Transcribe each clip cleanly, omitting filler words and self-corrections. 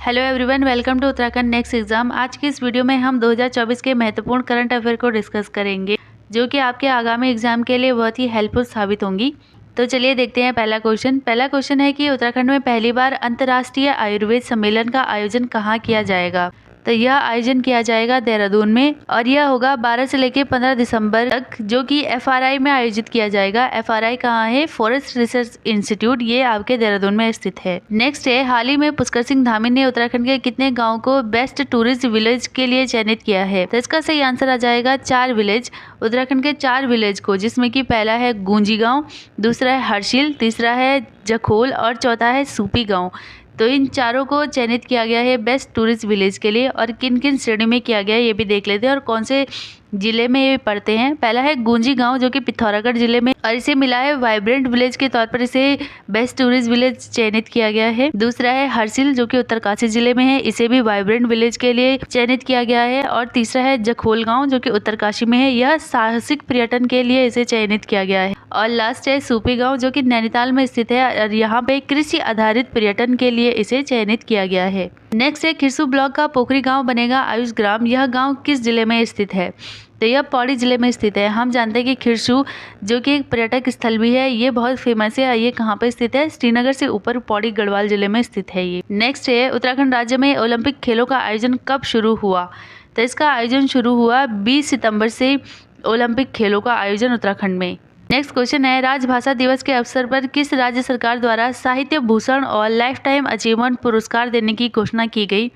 Hello everyone, welcome to Uttarakhand next exam. आज की इस वीडियो में हम 2024 के महत्वपूर्ण करंट अफेयर को डिस्कस करेंगे, जो कि आपके आगामी एग्जाम के लिए बहुत ही हेल्पफुल साबित होंगी। तो चलिए देखते हैं पहला क्वेश्चन है कि उत्तराखंड में पहली बार अंतर्राष्ट्रीय आयुर्वेद सम्मेलन का आयोजन कहाँ किया जाएगा। तो यह आयोजन किया जाएगा देहरादून में, और यह होगा 12 से लेकर 15 दिसंबर तक, जो कि FRI में आयोजित किया जाएगा। FRI कहाँ है? फॉरेस्ट रिसर्च इंस्टीट्यूट, ये आपके देहरादून में स्थित है। नेक्स्ट है, हाल ही में पुष्कर सिंह धामी ने उत्तराखंड के कितने गाँव को बेस्ट टूरिस्ट विलेज के लिए चयनित किया है? तो इसका सही आंसर आ जाएगा 4 विलेज। उत्तराखंड के 4 विलेज को, जिसमें कि पहला है गूंजी गाँव, दूसरा है हर्षिल, तीसरा है जखोल और चौथा है सूपी गाँव। तो इन चारों को चयनित किया गया है बेस्ट टूरिस्ट विलेज के लिए। और किन किन श्रेणी में किया गया है ये भी देख लेते हैं, और कौन से जिले में ये पड़ते हैं। पहला है गूंजी गांव, जो कि पिथौरागढ़ जिले में, और इसे मिला है वाइब्रेंट विलेज के तौर पर इसे बेस्ट टूरिस्ट विलेज चयनित किया गया है। दूसरा है हर्षिल, जो कि उत्तरकाशी जिले में है, इसे भी वाइब्रेंट विलेज के लिए चयनित किया गया है। और तीसरा है जखोल गाँव, जो कि उत्तरकाशी में है, यह साहसिक पर्यटन के लिए इसे चयनित किया गया है। और लास्ट है सूपी गाँव, जो कि नैनीताल में स्थित है, और यहाँ पे कृषि आधारित पर्यटन के लिए इसे चयनित किया गया है। नेक्स्ट है खिरसू ब्लॉक का पोखरी गांव बनेगा आयुष ग्राम। यह गांव किस जिले में स्थित है? तो यह पौड़ी जिले में स्थित है। हम जानते हैं कि खिरसू, जो कि एक पर्यटक स्थल भी है, ये बहुत फेमस है। ये कहाँ पे स्थित है? श्रीनगर से ऊपर पौड़ी गढ़वाल जिले में स्थित है ये। नेक्स्ट है, उत्तराखंड राज्य में ओलंपिक खेलों का आयोजन कब शुरू हुआ? तो इसका आयोजन शुरू हुआ 20 सितंबर से ओलंपिक खेलों का आयोजन उत्तराखंड में। नेक्स्ट क्वेश्चन है, राजभाषा दिवस के अवसर पर किस राज्य सरकार द्वारा साहित्य भूषण और लाइफ टाइम अचीवमेंट पुरस्कार देने की घोषणा की गई?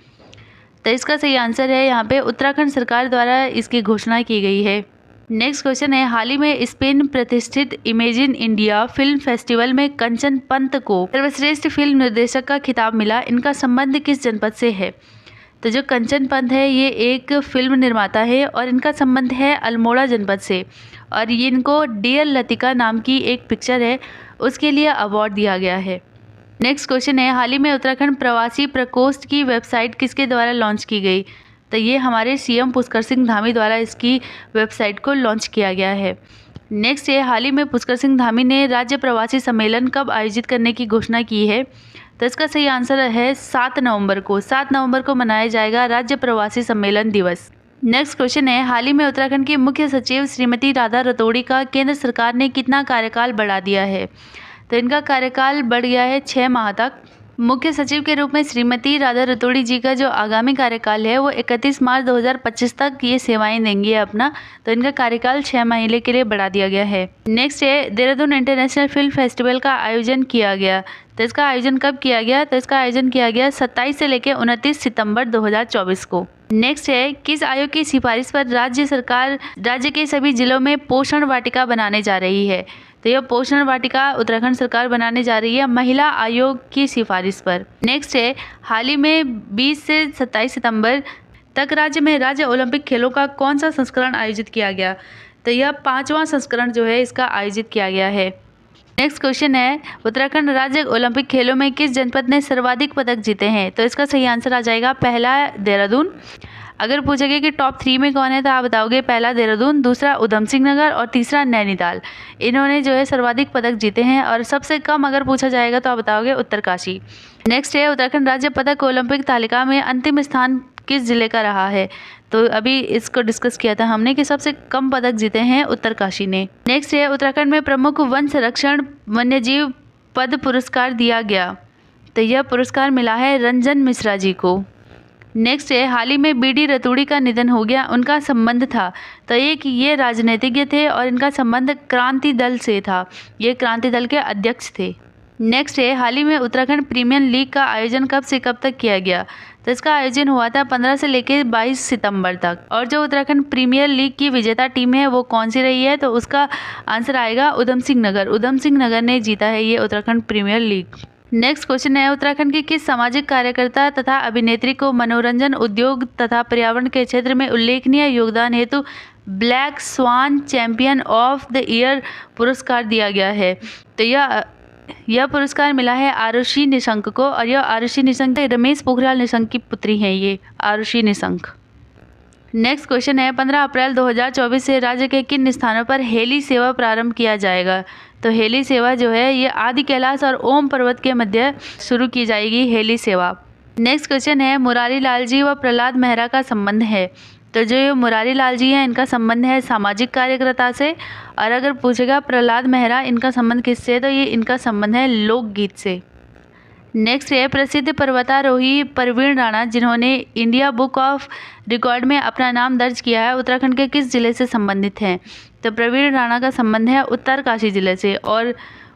तो इसका सही आंसर है यहाँ पे उत्तराखंड सरकार द्वारा इसकी घोषणा की गई है। नेक्स्ट क्वेश्चन है, हाल ही में स्पेन प्रतिष्ठित इमेजिन इंडिया फिल्म फेस्टिवल में कंचन पंत को सर्वश्रेष्ठ फिल्म निर्देशक का खिताब मिला। इनका संबंध किस जनपद से है? तो जो कंचन पंत है, ये एक फिल्म निर्माता है, और इनका संबंध है अल्मोड़ा जनपद से, और ये इनको डियर लतिका नाम की एक पिक्चर है, उसके लिए अवार्ड दिया गया है। नेक्स्ट क्वेश्चन है, हाल ही में उत्तराखंड प्रवासी प्रकोष्ठ की वेबसाइट किसके द्वारा लॉन्च की गई? तो ये हमारे CM पुष्कर सिंह धामी द्वारा इसकी वेबसाइट को लॉन्च किया गया है। नेक्स्ट है, हाल ही में पुष्कर सिंह धामी ने राज्य प्रवासी सम्मेलन कब आयोजित करने की घोषणा की है? तो इसका सही आंसर है 7 नवंबर को। 7 नवंबर को मनाया जाएगा राज्य प्रवासी सम्मेलन दिवस। नेक्स्ट क्वेश्चन है, हाल ही में उत्तराखंड की मुख्य सचिव श्रीमती राधा रतौड़ी का केंद्र सरकार ने कितना कार्यकाल बढ़ा दिया है? तो इनका कार्यकाल बढ़ गया है 6 माह तक। मुख्य सचिव के रूप में श्रीमती राधा रतौड़ी जी का जो आगामी कार्यकाल है वो 31 मार्च 2025 तक ये सेवाएं देंगी अपना। तो इनका कार्यकाल 6 महीने के लिए बढ़ा दिया गया है। नेक्स्ट है, देहरादून इंटरनेशनल फिल्म फेस्टिवल का आयोजन किया गया। तो इसका आयोजन कब किया गया? तो इसका आयोजन किया गया 27 से लेकर 29 सितंबर 2024 को। नेक्स्ट है, किस आयोग की सिफारिश पर राज्य सरकार राज्य के सभी जिलों में पोषण वाटिका बनाने जा रही है? तो यह पोषण वाटिका उत्तराखंड सरकार बनाने जा रही है महिला आयोग की सिफारिश पर। नेक्स्ट है, हाल ही में 20 से 27 सितंबर तक राज्य में राज्य ओलंपिक खेलों का कौन सा संस्करण आयोजित किया गया? तो यह 5वां संस्करण जो है इसका आयोजित किया गया है। नेक्स्ट क्वेश्चन है, उत्तराखंड राज्य ओलंपिक खेलों में किस जनपद ने सर्वाधिक पदक जीते हैं? तो इसका सही आंसर आ जाएगा पहला देहरादून। अगर पूछेगा कि टॉप 3 में कौन है, तो आप बताओगे पहला देहरादून, दूसरा उधम सिंह नगर और तीसरा नैनीताल। इन्होंने जो है सर्वाधिक पदक जीते हैं। और सबसे कम अगर पूछा जाएगा तो आप बताओगे उत्तरकाशी। नेक्स्ट है, उत्तराखंड राज्य पदक ओलंपिक तालिका में अंतिम स्थान किस जिले का रहा है? तो अभी इसको डिस्कस किया था हमने कि सबसे कम पदक जीते हैं उत्तरकाशी ने। नेक्स्ट है, उत्तराखंड में प्रमुख वन संरक्षण वन्यजीव पद पुरस्कार दिया गया। तो यह पुरस्कार मिला है रंजन मिश्रा जी को। नेक्स्ट है, हाल ही में BD रतौड़ी का निधन हो गया, उनका संबंध था। तो ये राजनीतिज्ञ थे और इनका संबंध क्रांति दल से था। ये क्रांति दल के अध्यक्ष थे। नेक्स्ट है, हाल ही में उत्तराखंड प्रीमियर लीग का आयोजन कब से कब तक किया गया? तो इसका आयोजन हुआ था 15 से लेकर 22 सितंबर तक। और जो उत्तराखंड प्रीमियर लीग की विजेता टीम है वो कौन सी रही है? तो उसका आंसर आएगा उधम सिंह नगर। उधम सिंह नगर ने जीता है ये Uttarakhand premier league. Next question है, उत्तराखंड की किस सामाजिक कार्यकर्ता तथा अभिनेत्री को मनोरंजन उद्योग तथा पर्यावरण के क्षेत्र में उल्लेखनीय योगदान हेतु black swan champion of the year पुरस्कार दिया गया है? तो यह पुरस्कार मिला है आरुषि निशंक को। और यह आरुषि निशंक रमेश पोखरियाल निशंक की पुत्री हैं, ये आरुषि निशंक। नेक्स्ट क्वेश्चन है, 15 अप्रैल 2024 से राज्य के किन स्थानों पर हेली सेवा प्रारंभ किया जाएगा? तो हेली सेवा जो है ये आदि कैलाश और ओम पर्वत के मध्य शुरू की जाएगी हेली सेवा। नेक्स्ट क्वेश्चन है मुरारी लाल जी व प्रहलाद मेहरा का संबंध है। तो जो ये मुरारी लाल जी हैं इनका संबंध है सामाजिक कार्यकर्ता से, और अगर पूछेगा प्रहलाद मेहरा इनका संबंध किससे, तो ये इनका संबंध है लोकगीत से। नेक्स्ट है प्रसिद्ध पर्वतारोही प्रवीण राणा जिन्होंने इंडिया बुक ऑफ रिकॉर्ड में अपना नाम दर्ज किया है, उत्तराखंड के किस जिले से संबंधित हैं। तो प्रवीण राणा का संबंध है उत्तरकाशी जिले से, और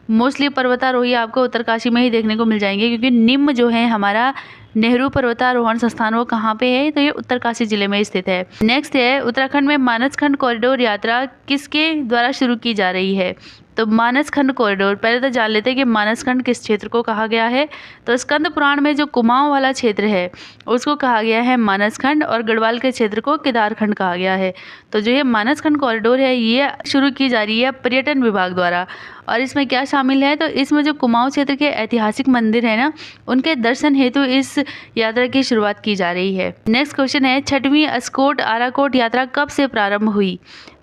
मोस्टली पर्वतारोही आपको उत्तरकाशी में ही देखने को मिल जाएंगे, क्योंकि निम्न जो है हमारा नेहरू पर्वतारोहण संस्थान वो कहाँ पे है, तो ये उत्तरकाशी जिले में स्थित है। नेक्स्ट है उत्तराखंड में मानसखंड कॉरिडोर यात्रा किसके द्वारा शुरू की जा रही है। तो मानसखंड कॉरिडोर, पहले तो जान लेते हैं कि मानसखंड किस क्षेत्र को कहा गया है। तो स्कंद पुराण में जो कुमाऊं वाला क्षेत्र है उसको कहा गया है मानसखंड, और गढ़वाल के क्षेत्र को केदारखंड कहा गया है। तो जो ये मानसखंड कॉरिडोर है ये शुरू की जा रही है पर्यटन विभाग द्वारा, और इसमें क्या शामिल है, तो इसमें जो कुमाऊं क्षेत्र के ऐतिहासिक मंदिर है ना उनके दर्शन हेतु इस यात्रा की शुरुआत की जा रही है। नेक्स्ट क्वेश्चन है 6वीं अस्कोट आराकोट यात्रा कब से प्रारंभ हुई।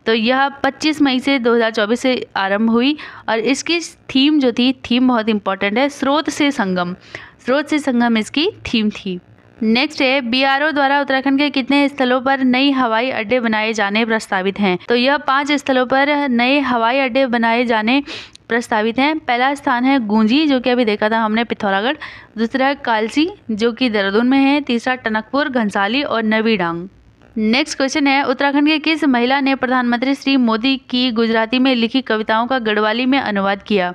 तो यह 25 मई से 2024 से आरंभ हुई, और इसकी थीम जो थी, थीम बहुत इंपॉर्टेंट है, स्रोत से संगम। स्रोत से संगम इसकी थीम थी। नेक्स्ट है बीआरओ द्वारा उत्तराखंड के कितने स्थलों पर नई हवाई अड्डे बनाए जाने प्रस्तावित हैं। तो यह 5 स्थलों पर नए हवाई अड्डे बनाए जाने प्रस्तावित हैं। पहला स्थान है गूंजी जो कि अभी देखा था हमने पिथौरागढ़, दूसरा है कालसी जो कि देहरादून में है, तीसरा टनकपुर, घनसाली और नवी डांग। नेक्स्ट क्वेश्चन है उत्तराखंड के किस महिला ने प्रधानमंत्री श्री मोदी की गुजराती में लिखी कविताओं का गढ़वाली में अनुवाद किया।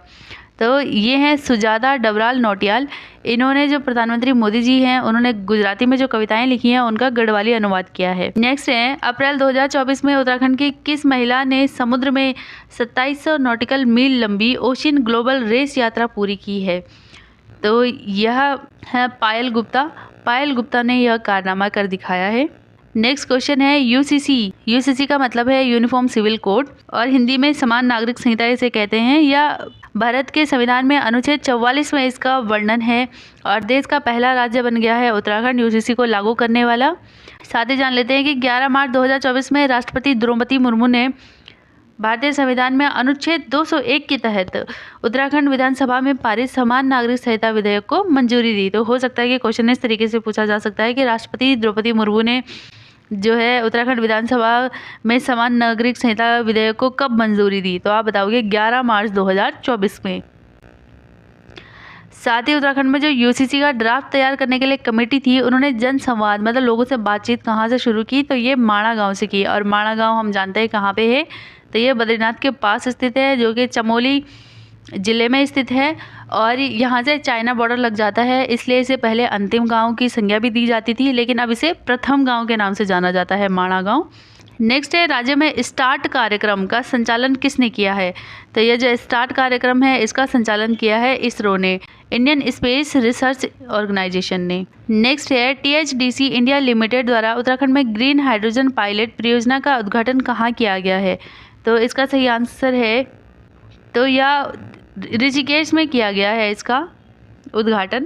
तो ये हैं सुजाता डबराल नौटियाल। इन्होंने जो प्रधानमंत्री मोदी जी हैं उन्होंने गुजराती में जो कविताएं लिखी हैं उनका गढ़वाली अनुवाद किया है। नेक्स्ट है अप्रैल 2024 में उत्तराखंड की किस महिला ने समुद्र में 2700 नॉटिकल मील लंबी ओशियन ग्लोबल रेस यात्रा पूरी की है। तो यह है पायल गुप्ता। पायल गुप्ता ने यह कारनामा कर दिखाया है। नेक्स्ट क्वेश्चन है यूसीसी। यूसीसी का मतलब है यूनिफॉर्म सिविल कोड, और हिंदी में समान नागरिक संहिता इसे कहते हैं। या भारत के संविधान में अनुच्छेद 44 में इसका वर्णन है, और देश का पहला राज्य बन गया है उत्तराखंड यूसीसी को लागू करने वाला। साथ ही जान लेते हैं कि 11 मार्च 2024 में राष्ट्रपति द्रौपदी मुर्मू ने भारतीय संविधान में अनुच्छेद 201 के तहत उत्तराखंड विधानसभा में पारित समान नागरिक संहिता विधेयक को मंजूरी दी। तो हो सकता है कि क्वेश्चन इस तरीके से पूछा जा सकता है कि राष्ट्रपति द्रौपदी मुर्मू ने जो है उत्तराखंड विधानसभा में समान नागरिक संहिता विधेयक को कब मंजूरी दी। तो आप बताओगे 11 मार्च 2024 में। साथ ही उत्तराखंड में जो यूसीसी का ड्राफ्ट तैयार करने के लिए कमेटी थी उन्होंने जन संवाद मतलब लोगों से बातचीत कहाँ से शुरू की, तो ये माणा गांव से की। और माणा गांव हम जानते हैं कहाँ पे है, तो ये बद्रीनाथ के पास स्थित है जो कि चमोली ज़िले में स्थित है, और यहाँ से चाइना बॉर्डर लग जाता है, इसलिए इसे पहले अंतिम गांव की संज्ञा भी दी जाती थी, लेकिन अब इसे प्रथम गांव के नाम से जाना जाता है, माणा गांव। नेक्स्ट है राज्य में स्टार्ट कार्यक्रम का संचालन किसने किया है। तो यह जो स्टार्ट कार्यक्रम है इसका संचालन किया है इसरो ने, इंडियन स्पेस रिसर्च ऑर्गेनाइजेशन ने। नेक्स्ट है टीएचडीसी इंडिया लिमिटेड द्वारा उत्तराखंड में ग्रीन हाइड्रोजन पायलट परियोजना का उद्घाटन कहाँ किया गया है। तो इसका सही आंसर है, तो यह ऋषिकेश में किया गया है इसका उद्घाटन।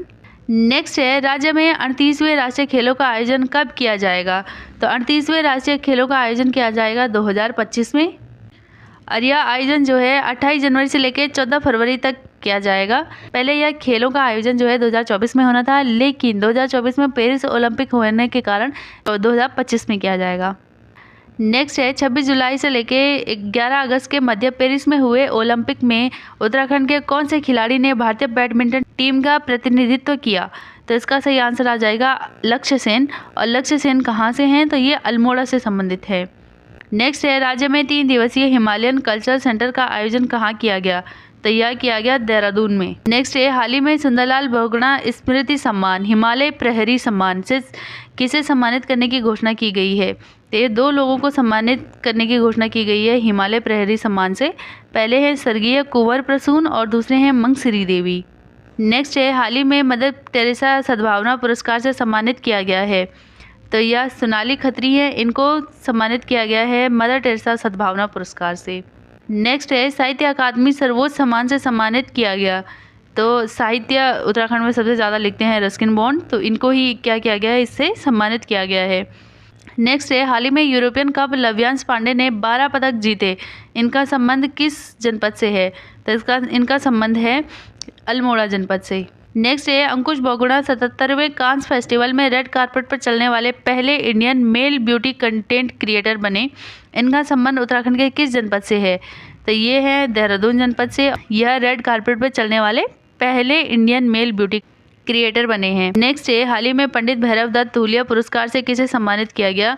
नेक्स्ट है राज्य में 38वें राष्ट्रीय खेलों का आयोजन कब किया जाएगा। तो 38वें राष्ट्रीय खेलों का आयोजन किया जाएगा 2025 में, और यह आयोजन जो है 28 जनवरी से लेकर 14 फरवरी तक किया जाएगा। पहले यह खेलों का आयोजन जो है 2024 में होना था, लेकिन 2024 में पेरिस ओलंपिक होने के कारण 2025 में किया जाएगा। नेक्स्ट है 26 जुलाई से लेकर 11 अगस्त के मध्य पेरिस में हुए ओलंपिक में उत्तराखंड के कौन से खिलाड़ी ने भारतीय बैडमिंटन टीम का प्रतिनिधित्व किया। तो इसका सही आंसर आ जाएगा लक्ष्य सेन। और लक्ष्य सेन कहाँ से हैं, तो ये अल्मोड़ा से संबंधित है। नेक्स्ट है राज्य में 3 दिवसीय हिमालयन कल्चरल सेंटर का आयोजन कहाँ किया गया। तो यह किया गया देहरादून में। नेक्स्ट है हाल ही में सुंदरलाल बहुगुणा स्मृति सम्मान हिमालय प्रहरी सम्मान से किसे सम्मानित करने की घोषणा की गई है। तो ये 2 लोगों को सम्मानित करने की घोषणा की गई है हिमालय प्रहरी सम्मान से। पहले हैं स्वर्गीय कुंवर प्रसून और दूसरे हैं मंगसिरी देवी। नेक्स्ट है हाल ही में मदर टेरेसा सद्भावना पुरस्कार से सम्मानित किया गया है। तो यह सोनाली खत्री है, इनको सम्मानित किया गया है मदर टेरेसा सद्भावना पुरस्कार से। नेक्स्ट है साहित्य अकादमी सर्वोच्च सम्मान से सम्मानित किया गया। तो साहित्य उत्तराखंड में सबसे ज़्यादा लिखते हैं रस्किन बॉन्ड, तो इनको ही क्या किया गया है, इससे सम्मानित किया गया है। नेक्स्ट है हाल ही में यूरोपियन कप लव्यांश पांडे ने 12 पदक जीते, इनका संबंध किस जनपद से है। तो इनका संबंध है अल्मोड़ा जनपद से। नेक्स्ट है अंकुश बहुगुणा 77वें कांस फेस्टिवल में रेड कार्पेट पर चलने वाले पहले Indian male beauty content creator बने। इनका संबंध उत्तराखंड के किस जनपद से है? तो ये है देहरादून जनपद से। यह रेड कार्पेट पर चलने वाले पहले इंडियन मेल ब्यूटी क्रिएटर बने हैं। नेक्स्ट है हाल ही में पंडित भैरव दत्त धूलिया पुरस्कार से किसे सम्मानित किया गया?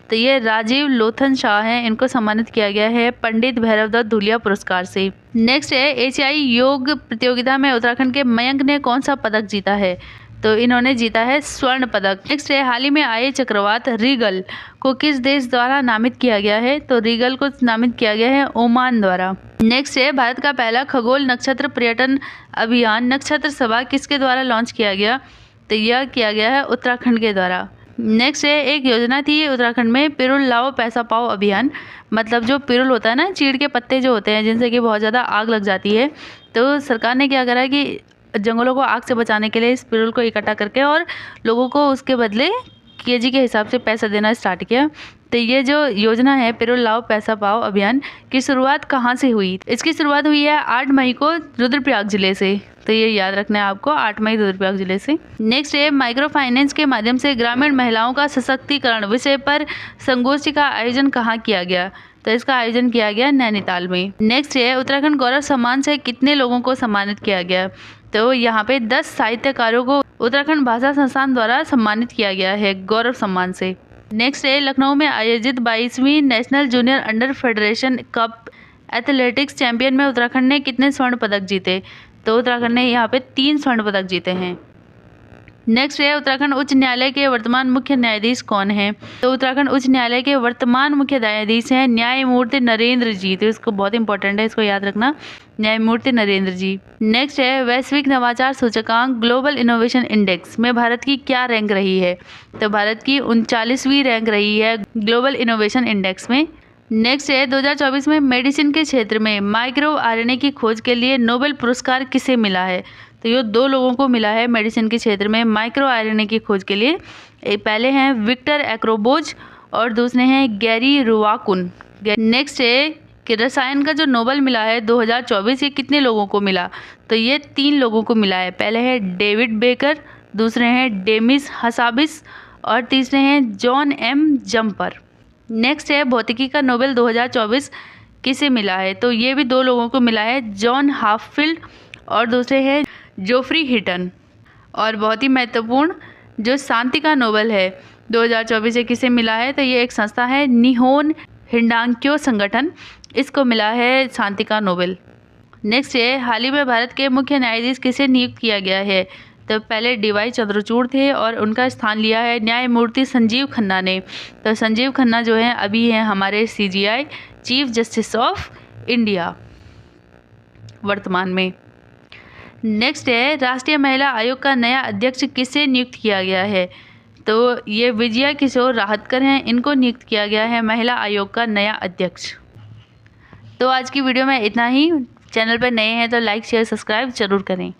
तो ये राजीव लोथन शाह हैं, इनको सम्मानित किया गया है पंडित भैरव दत्त धूलिया पुरस्कार से। नेक्स्ट है एशियाई योग प्रतियोगिता में उत्तराखंड के मयंक ने कौन सा पदक जीता है? तो इन्होंने जीता है स्वर्ण पदक। नेक्स्ट है हाल ही में आए चक्रवात रीगल को किस देश द्वारा नामित किया गया है? तो रीगल को नामित किया गया है ओमान द्वारा। नेक्स्ट है भारत का पहला खगोल नक्षत्र पर्यटन अभियान नक्षत्र सभा किसके द्वारा लॉन्च किया गया? तो यह किया गया है उत्तराखंड के द्वारा। नेक्स्ट है एक योजना थी उत्तराखंड में पिरुल लाओ पैसा पाओ अभियान। मतलब जो पिरुल होता है ना, चीड़ के पत्ते जो होते हैं जिनसे कि बहुत ज़्यादा आग लग जाती है, तो सरकार ने क्या करा कि जंगलों को आग से बचाने के लिए इस पिरुल को इकट्ठा करके और लोगों को उसके बदले केजी के हिसाब से पैसा देना स्टार्ट किया। तो ये जो योजना है पिरुल लाओ पैसा पाओ अभियान की शुरुआत कहाँ से हुई? इसकी शुरुआत हुई है 8 मई को रुद्रप्रयाग जिले से। तो ये याद रखना है आपको, 8 मई रुद्रप्रयाग जिले से। नेक्स्ट है माइक्रो फाइनेंस के माध्यम से ग्रामीण महिलाओं का सशक्तिकरण विषय पर संगोष्ठी का आयोजन कहाँ किया गया? तो इसका आयोजन किया गया नैनीताल में। नेक्स्ट है उत्तराखंड गौरव सम्मान से कितने लोगों को सम्मानित किया गया? तो यहाँ पे 10 साहित्यकारों को उत्तराखंड भाषा संस्थान द्वारा सम्मानित किया गया है गौरव सम्मान से। नेक्स्ट है लखनऊ में आयोजित 22वीं national junior under federation cup athletics champion में उत्तराखंड ने कितने स्वर्ण पदक जीते? तो उत्तराखंड ने यहाँ पे 3 स्वर्ण पदक जीते हैं। नेक्स्ट है उत्तराखंड उच्च न्यायालय के वर्तमान मुख्य न्यायाधीश कौन हैं? तो उत्तराखंड उच्च न्यायालय के वर्तमान मुख्य न्यायाधीश हैं न्यायमूर्ति नरेंद्र जी। तो इसको बहुत इंपॉर्टेंट है, इसको याद रखना, न्यायमूर्ति नरेंद्र जी। नेक्स्ट है वैश्विक नवाचार सूचकांक ग्लोबल इनोवेशन इंडेक्स में भारत की क्या रैंक रही है? तो भारत की 39वीं रैंक रही है ग्लोबल इनोवेशन इंडेक्स में। नेक्स्ट है 2024 में मेडिसिन के क्षेत्र में माइक्रो आरएनए की खोज के लिए नोबेल पुरस्कार किसे मिला है? तो ये 2 लोगों को मिला है मेडिसिन के क्षेत्र में माइक्रो आरएनए की खोज के लिए। पहले हैं विक्टर एक्रोबोज और दूसरे हैं गैरी रुवाकुन। नेक्स्ट है कि रसायन का जो नोबेल मिला है 2024, ये कितने लोगों को मिला? तो ये 3 लोगों को मिला है। पहले है डेविड बेकर, दूसरे हैं डेमिस हसाबिस और तीसरे हैं जॉन एम जम्पर। नेक्स्ट है भौतिकी का नोबेल 2024 किसे मिला है? तो ये भी 2 लोगों को मिला है, जॉन हाफफील्ड और दूसरे हैं जोफ्री हिटन। और बहुत ही महत्वपूर्ण जो शांति का नोबेल है 2024 से किसे मिला है? तो ये एक संस्था है निहोन हिंडांक्यो संगठन, इसको मिला है शांति का नोबेल। नेक्स्ट है हाल ही में भारत के मुख्य न्यायाधीश किसे नियुक्त किया गया है? तो पहले डीवाई चंद्रचूड़ थे और उनका स्थान लिया है न्यायमूर्ति संजीव खन्ना ने। तो संजीव खन्ना जो है अभी हैं हमारे CJI chief justice of India वर्तमान में। नेक्स्ट है राष्ट्रीय महिला आयोग का नया अध्यक्ष किसे नियुक्त किया गया है? तो ये विजया किशोर राहतकर हैं, इनको नियुक्त किया गया है महिला आयोग का नया अध्यक्ष। तो आज की वीडियो में इतना ही। चैनल पर नए हैं तो लाइक शेयर सब्सक्राइब जरूर करें।